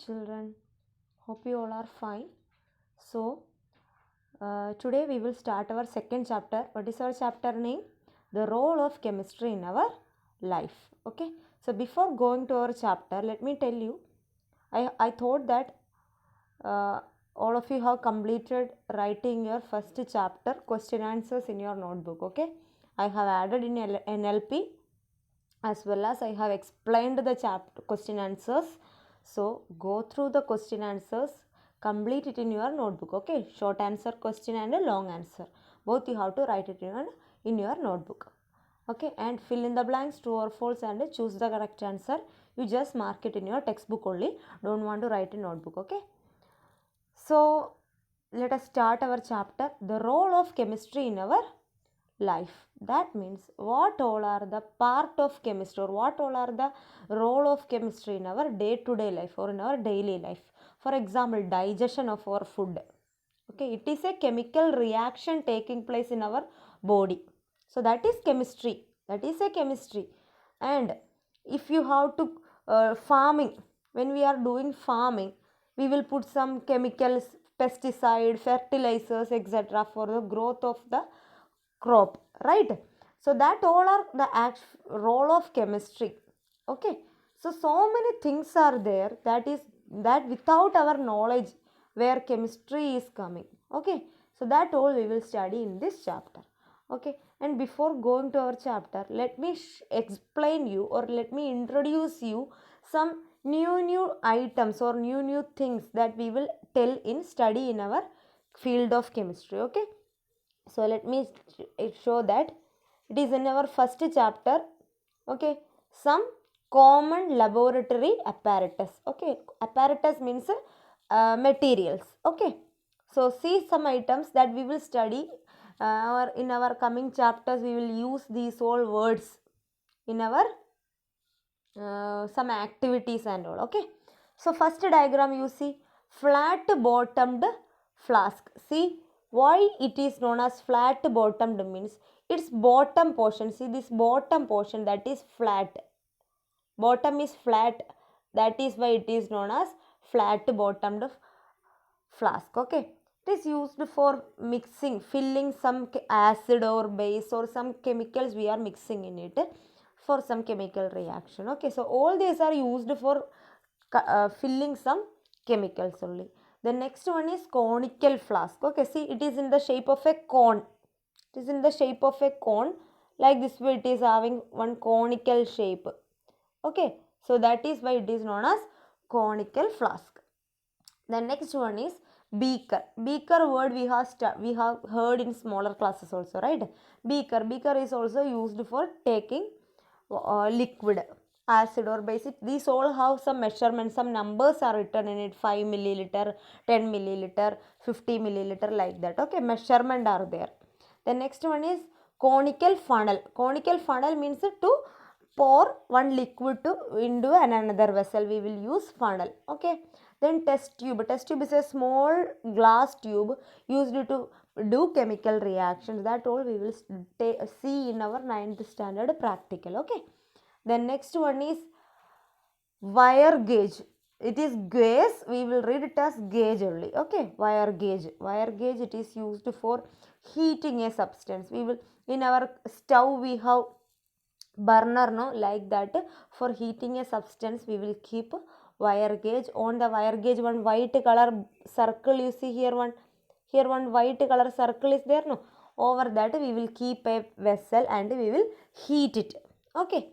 children. Hope you all are fine. So, today we will start our second chapter. What is our chapter name? The role of chemistry in our life. Okay. So, before going to our chapter, let me tell you, I thought that all of you have completed writing your first chapter question answers in your notebook. Okay. I have added in NLP as well as I have explained the chapter question answers. So go through the question answers, complete it in your notebook. Okay, short answer question and a long answer, both you have to write it in your notebook. Okay, and fill in the blanks, true or false, and choose the correct answer. You just mark it in your textbook only, don't want to write in notebook. Okay, so let us start our chapter, the role of chemistry in our life. That means what all are the part of chemistry, or what all are the role of chemistry in our day-to-day life or in our daily life. For example, digestion of our food. Okay, it is a chemical reaction taking place in our body. So that is chemistry. That is a chemistry. And if you have to farming, when we are doing farming, we will put some chemicals, pesticide, fertilizers, etc. for the growth of the crop, right? So that all are the role of chemistry. Okay, so many things are there that without our knowledge where chemistry is coming. Okay, so that all we will study in this chapter. Okay, and before going to our chapter, let me explain you, or let me introduce you some new items or new things that we will tell in study in our field of chemistry. Okay, so let me show that it is in our first chapter. Okay, some common laboratory apparatus. Okay, apparatus means materials. Okay, so see some items that we will study or in our coming chapters. We will use these all words in our some activities and all. Okay, so first diagram you see, flat bottomed flask. See why it is known as flat bottomed means its bottom portion. See this bottom portion, that is flat. Bottom is flat, that is why it is known as flat bottomed flask. Okay, it is used for mixing, filling some acid or base or some chemicals we are mixing in it for some chemical reaction. Okay, so all these are used for filling some chemicals only. The next one is conical flask. Okay, see it is in the shape of a cone. It is in the shape of a cone, like this way it is having one conical shape. Okay, so that is why it is known as conical flask. The next one is beaker. Beaker word we have heard in smaller classes also, right? Beaker is also used for taking liquid, acid or base. These all have some measurements, some numbers are written in it, 5 milliliter, 10 milliliter, 50 milliliter, like that. Okay, measurement are there. The next one is conical funnel. Conical funnel means to pour one liquid into another vessel. We will use funnel. Okay, then test tube. Test tube is a small glass tube used to do chemical reactions. That all we will see in our 9th standard practical. Okay, then next one is wire gauge. It is gauge, we will read it as gauge only. Okay, wire gauge. Wire gauge, it is used for heating a substance. We will, in our stove we have burner, no, like that. For heating a substance we will keep wire gauge. On the wire gauge one white color circle you see here, one white color circle is there, no, over that we will keep a vessel and we will heat it. Okay,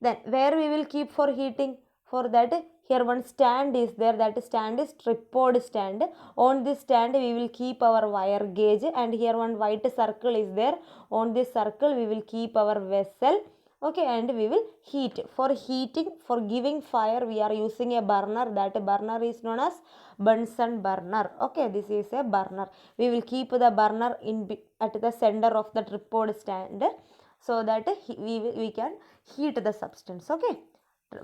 then where we will keep for heating? For that, here one stand is there, that stand is tripod stand. On this stand we will keep our wire gauge, and here one white circle is there. On this circle we will keep our vessel. Okay, and we will heat. For heating, for giving fire, we are using a burner. That burner is known as Bunsen burner. Okay, this is a burner. We will keep the burner at the center of the tripod stand, so that we can heat the substance. Okay,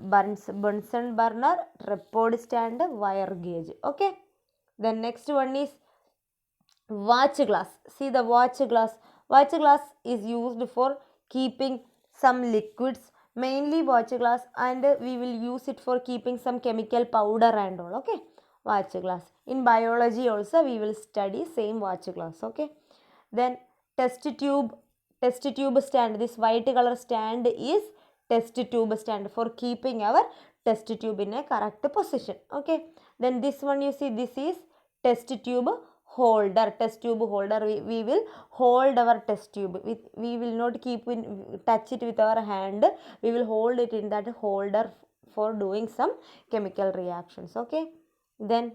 Bunsen burner, tripod stand, wire gauge. Okay, the next one is watch glass. See the watch glass. Watch glass is used for keeping some liquids mainly watch glass, and we will use it for keeping some chemical powder and all. Okay, watch glass. In biology also we will study same watch glass. Okay, then test tube stand. This white color stand is test tube stand for keeping our test tube in a correct position. Okay, then this one you see, this is test tube holder. Test tube holder, we will hold our test tube with, we will not keep in touch it with our hand, we will hold it in that holder for doing some chemical reactions. Okay, then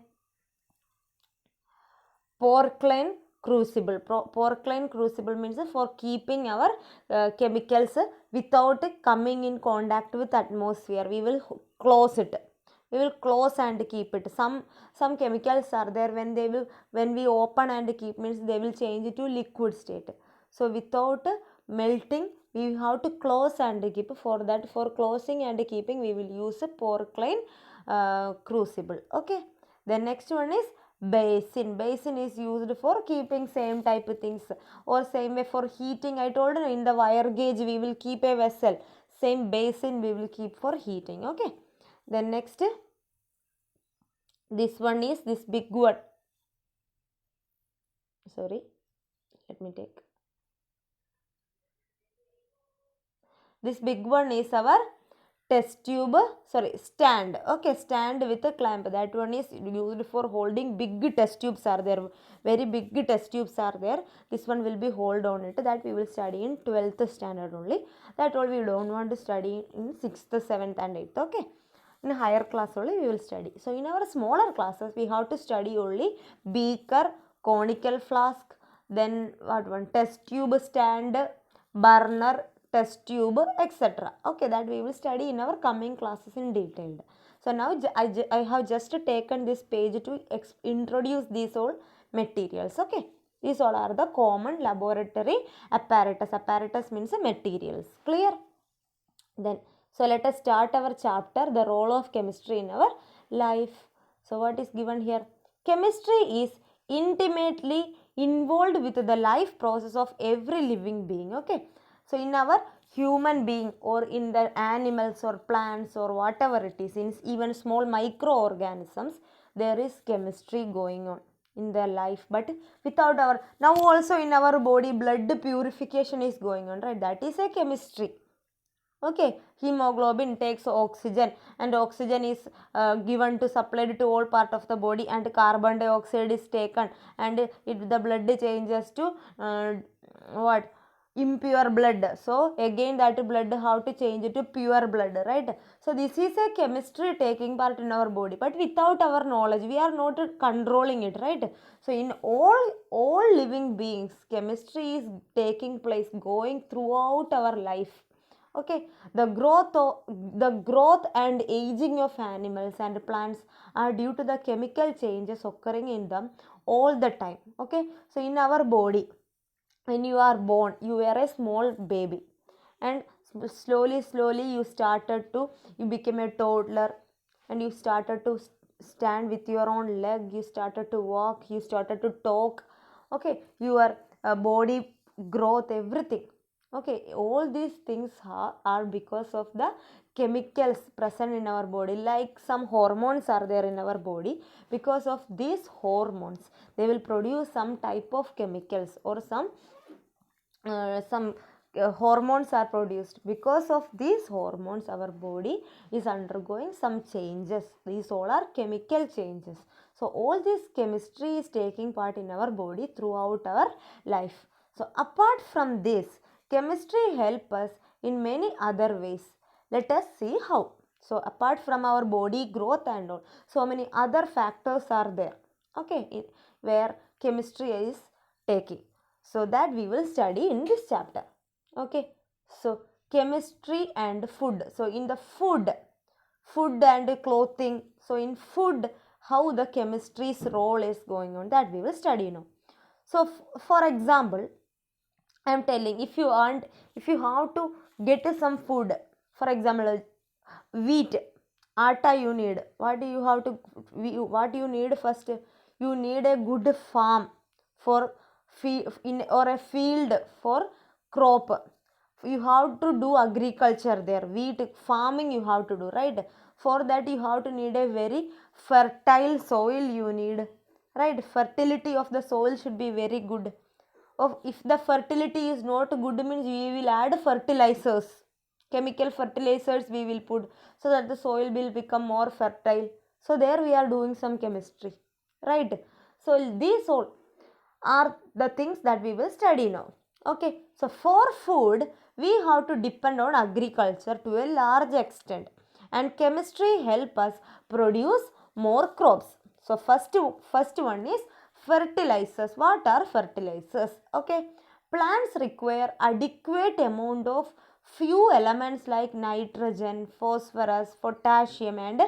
porcelain crucible. Porcelain crucible means for keeping our chemicals without coming in contact with atmosphere. We will close it. We will close and keep it. Some chemicals are there, when we open and keep means they will change to liquid state. So without melting, we have to close and keep. For that, for closing and keeping, we will use a porcelain crucible. Okay. The next one is basin. Basin is used for keeping same type of things, or same way for heating. I told you in the wire gauge we will keep a vessel. Same basin we will keep for heating. Okay. Then next, this one is this big one. Sorry, let me take. This big one is our test tube, stand. Okay, stand with a clamp. That one is used for holding big test tubes are there. Very big test tubes are there. This one will be hold on it. That we will study in 12th standard only. That all we don't want to study in 6th, 7th and 8th. Okay. In higher class only we will study. So in our smaller classes we have to study only beaker, conical flask, then what one, test tube stand, burner, test tube, etc. Okay, that we will study in our coming classes in detail. So now I have just taken this page to introduce these all materials. Okay, these all are the common laboratory apparatus. Apparatus means materials. Clear? Then, so let us start our chapter, the role of chemistry in our life. So what is given here? Chemistry is intimately involved with the life process of every living being. Okay. So in our human being, or in the animals or plants or whatever it is, in even small microorganisms, there is chemistry going on in their life. But without our, now also in our body blood purification is going on, right? That is a chemistry. Okay, hemoglobin takes oxygen, and oxygen is given to supplied to all part of the body, and carbon dioxide is taken, and the blood changes to what, impure blood. So again that blood have to change to pure blood, right? So this is a chemistry taking part in our body, but without our knowledge we are not controlling it, right? So in all living beings, chemistry is taking place, going throughout our life. Okay, the growth and aging of animals and plants are due to the chemical changes occurring in them all the time. Okay, so in our body, when you are born, you were a small baby, and slowly you became a toddler, and you started to stand with your own leg, you started to walk, you started to talk. Okay, your body growth, everything. Okay, all these things are because of the chemicals present in our body. Like some hormones are there in our body. Because of these hormones, they will produce some type of chemicals, or some hormones are produced. Because of these hormones, our body is undergoing some changes. These all are chemical changes. So all this chemistry is taking part in our body throughout our life. So apart from this, chemistry helps us in many other ways. Let us see how. So apart from our body growth and all, so many other factors are there. Okay, where chemistry is taking. So that we will study in this chapter. Okay, so chemistry and food. So in the food and clothing. So in food, how the chemistry's role is going on, that we will study now. So for example, I am telling, if you have to get some food, for example, wheat, atta you need. What you need first? You need a good farm for or a field for crop. you have to do agriculture there, wheat farming you have to do, right? For that you have to need a very fertile soil, you need, right? Fertility of the soil should be very good. Of if the fertility is not good means we will add fertilizers, chemical fertilizers we will put, so that the soil will become more fertile. So there we are doing some chemistry, right? So these all are the things that we will study now. Okay, so for food, we have to depend on agriculture to a large extent, and chemistry help us produce more crops. So first one is fertilizers. What are fertilizers? Okay, plants require adequate amount of few elements like nitrogen, phosphorus, potassium, and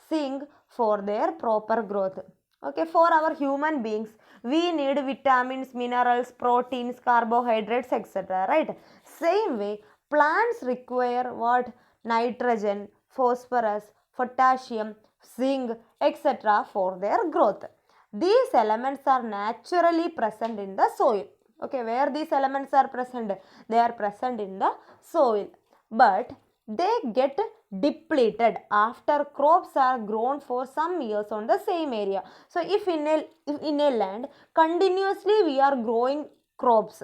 zinc for their proper growth. Okay, for our human beings, we need vitamins, minerals, proteins, carbohydrates, etc. Right? Same way, plants require what? Nitrogen, phosphorus, potassium, zinc, etc. for their growth. These elements are naturally present in the soil. Okay, where these elements are present? They are present in the soil. But they get depleted after crops are grown for some years on the same area. So if in a land continuously we are growing crops,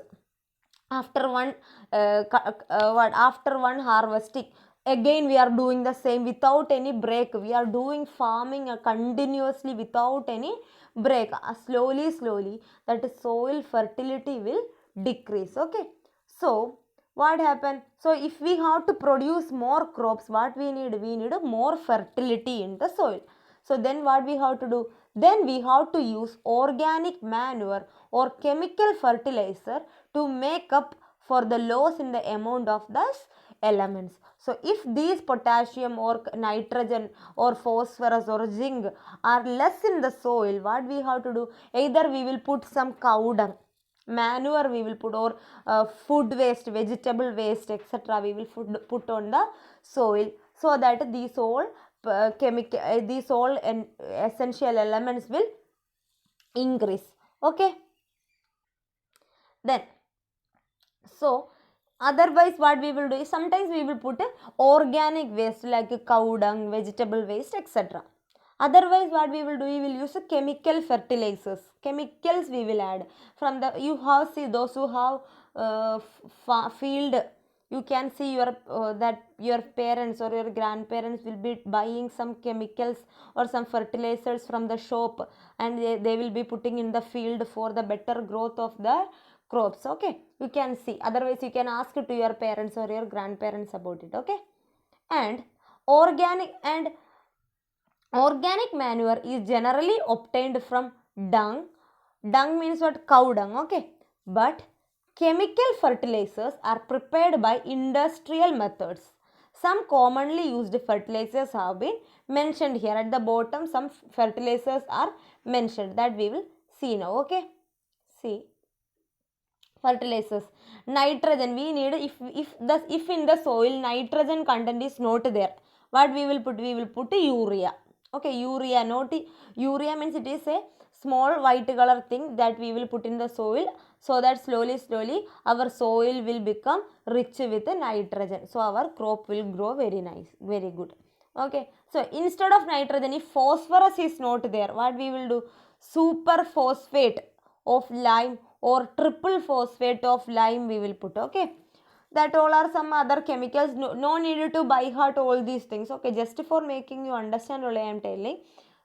after one after one harvesting, again we are doing the same without any break, we are doing farming continuously without any break, slowly that soil fertility will decrease. Okay, so what happened? So if we have to produce more crops, what we need? We need more fertility in the soil. So then what we have to do? Then we have to use organic manure or chemical fertilizer to make up for the loss in the amount of those elements. So if these potassium or nitrogen or phosphorus or zinc are less in the soil, what we have to do? Either we will put some cow dung, manure we will put, or food waste, vegetable waste, etc. we will put on the soil, so that these all these all essential elements will increase. Okay, then so otherwise what we will do is sometimes we will put organic waste like cow dung, vegetable waste, etc. Otherwise what we will do, we will use chemical fertilizers, chemicals we will add from the, you have see those who have field, you can see your that your parents or your grandparents will be buying some chemicals or some fertilizers from the shop, and they will be putting in the field for the better growth of the crops. Okay, you can see, otherwise you can ask to your parents or your grandparents about it. Okay, and organic manure is generally obtained from dung. Dung means what? Cow dung. Okay, but chemical fertilizers are prepared by industrial methods. Some commonly used fertilizers have been mentioned here at the bottom. Some fertilizers are mentioned that we will see now. Okay, see, fertilizers. Nitrogen we need, if in the soil nitrogen content is not there, what we will put? We will put urea. Okay, urea, not urea means it is a small white color thing that we will put in the soil, so that slowly our soil will become rich with nitrogen, so our crop will grow very nice, very good. Okay, so instead of nitrogen, if phosphorus is not there, what we will do? Super phosphate of lime or triple phosphate of lime we will put. Okay, that all are some other chemicals. No need to by heart all these things. Okay, just for making you understand only I am telling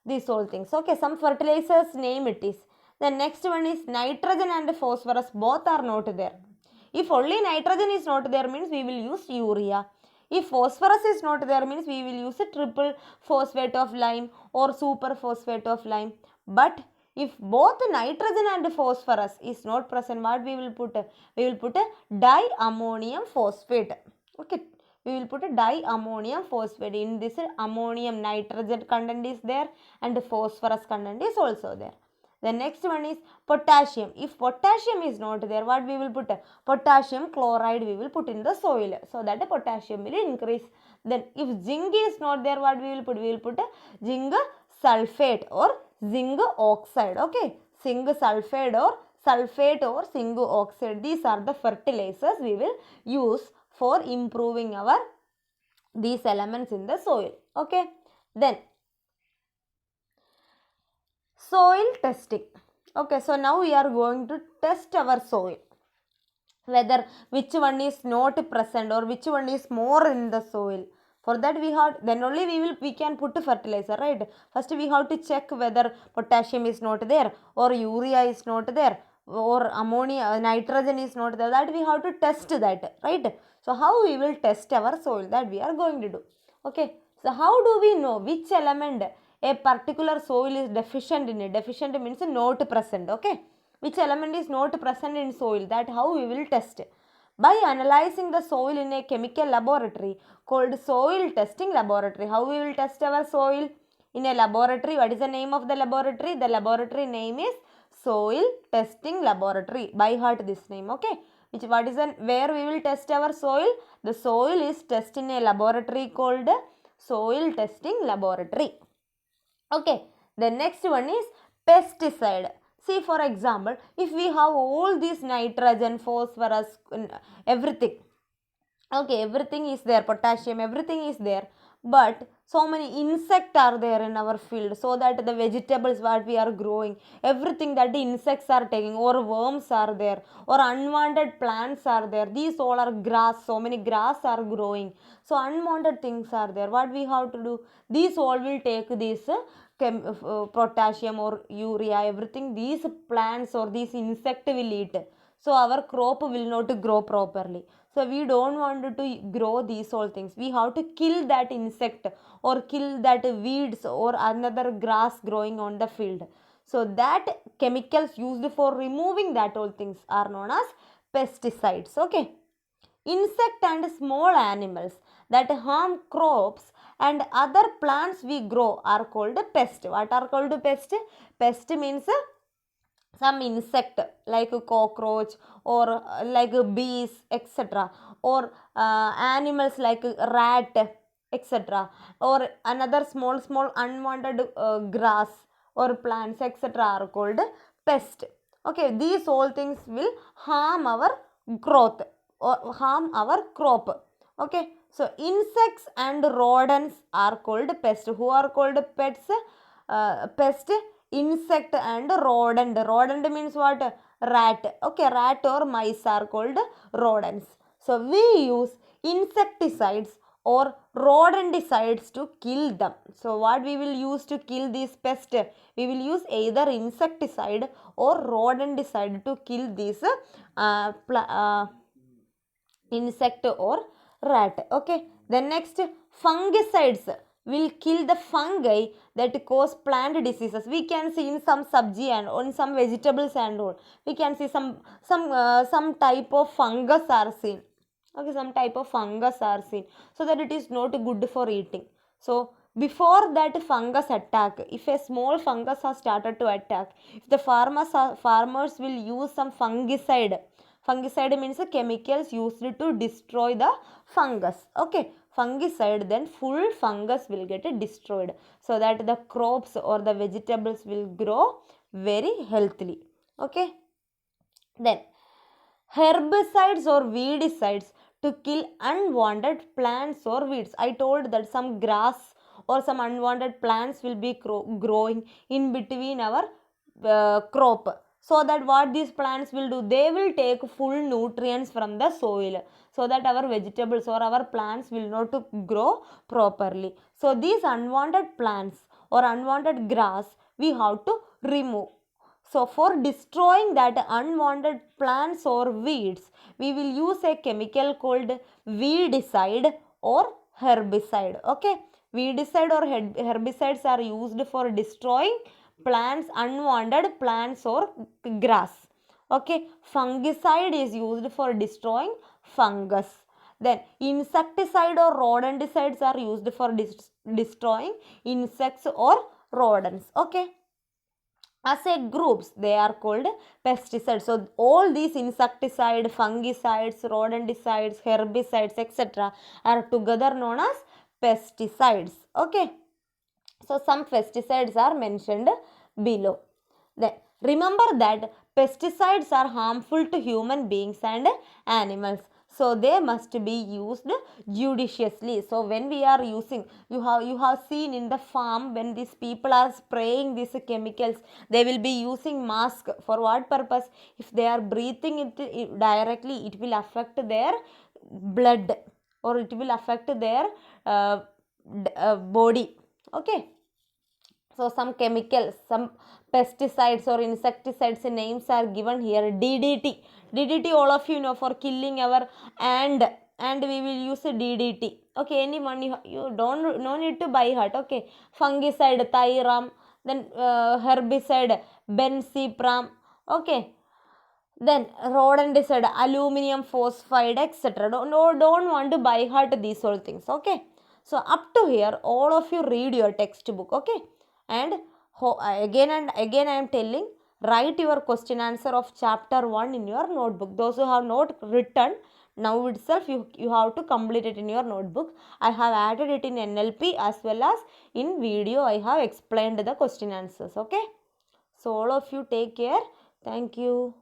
these all things. Okay, some fertilizers name it is. The next one is nitrogen and phosphorus, both are not there. If only nitrogen is not there means we will use urea. If phosphorus is not there means we will use a triple phosphate of lime or super phosphate of lime. But if both nitrogen and phosphorus is not present, what we will put? We will put a diammonium phosphate. Okay, we will put a diammonium phosphate. In this ammonium nitrogen content is there and phosphorus content is also there. The next one is potassium. If potassium is not there, what we will put? Potassium chloride we will put in the soil, so that the potassium will increase. Then if zinc is not there, what we will put? We will put zinc sulfate or zinc oxide. Okay, zinc sulfate or zinc oxide. These are the fertilizers we will use for improving our these elements in the soil. Okay, then soil testing. Okay, so now we are going to test our soil, whether which one is not present or which one is more in the soil. For that we have, then only we can put fertilizer, right? First we have to check whether potassium is not there, or urea is not there, or ammonia, nitrogen is not there. That we have to test that, right? So how we will test our soil, that we are going to do. Okay, so how do we know which element a particular soil is deficient in? It deficient means not present. Okay, which element is not present in soil, that how we will test. By analyzing the soil in a chemical laboratory called soil testing laboratory. How we will test our soil? In a laboratory. What is the name of the laboratory? The laboratory name is soil testing laboratory. By heart this name. Okay, what is where we will test our soil? The soil is tested in a laboratory called soil testing laboratory. Okay, the next one is pesticide. See, for example, if we have all these nitrogen, phosphorus, everything, okay, everything is there, potassium, everything is there, but so many insects are there in our field, so that the vegetables what we are growing, everything that the insects are taking, or worms are there, or unwanted plants are there, these all are grass, so many grass are growing, so unwanted things are there. What we have to do? These all will take this potassium or urea, everything these plants or these insect will eat, so our crop will not grow properly. So we don't want to grow these all things. We have to kill that insect or kill that weeds or another grass growing on the field. So that chemicals used for removing that all things are known as pesticides. Okay. Insect and small animals that harm crops and other plants we grow are called pest. What are called pest? Pest means some insect like a cockroach or like bees, etc., or animals like rat, etc., or another small unwanted grass or plants, etc., are called pest. Okay, these all things will harm our growth or harm our crop. Okay, so insects and rodents are called pest. Who are called pets? Pest, insect and rodent. Rodent means what? Rat. Okay, rat or mice are called rodents. So we use insecticides or rodenticides to kill them. So what we will use to kill these pests? We will use either insecticide or rodenticide to kill these insect or rat. Okay, then next, fungicides will kill the fungi that cause plant diseases. We can see in some sabji and on some vegetables and all, we can see some type of fungus are seen. Okay, some type of fungus are seen, so that it is not good for eating. So before that fungus attack, if a small fungus has started to attack, if the farmers will use some fungicide. Fungicide means chemicals used to destroy the fungus. Okay, fungicide, then full fungus will get destroyed, so that the crops or the vegetables will grow very healthily. Okay, then herbicides or weedicides to kill unwanted plants or weeds. I told that some grass or some unwanted plants will be growing in between our crop. So that what these plants will do, they will take full nutrients from the soil, so that our vegetables or our plants will not grow properly. So these unwanted plants or unwanted grass we have to remove. So for destroying that unwanted plants or weeds, we will use a chemical called weedicide or herbicide. Okay, weedicide or herbicides are used for destroying plants, unwanted plants or grass. Okay, fungicide is used for destroying fungus. Then insecticide or rodenticides are used for destroying insects or rodents. Okay, as a groups they are called pesticides. So all these insecticide, fungicides, rodenticides, herbicides, etc., are together known as pesticides. Okay, so some pesticides are mentioned below. Then remember that pesticides are harmful to human beings and animals. So they must be used judiciously. So when we are using, you have seen in the farm, when these people are spraying these chemicals, they will be using mask. For what purpose? If they are breathing it directly, it will affect their blood, or it will affect their body. Okay. So some chemicals, some pesticides or insecticides names are given here. DDT. DDT, all of you know, for killing our and we will use DDT. Okay, anyone, you don't, no need to buy heart. Okay, fungicide Thyram, then herbicide Benzipram. Okay, then rodenticide aluminium phosphide, etc. Don't want to buy heart these all things. Okay, so up to here all of you read your textbook. Okay, and again and again I am telling, write your question answer of chapter 1 in your notebook. Those who have not written, now itself you have to complete it in your notebook. I have added it in NLP as well as in video. I have explained the question answers. Okay, so all of you take care. Thank you.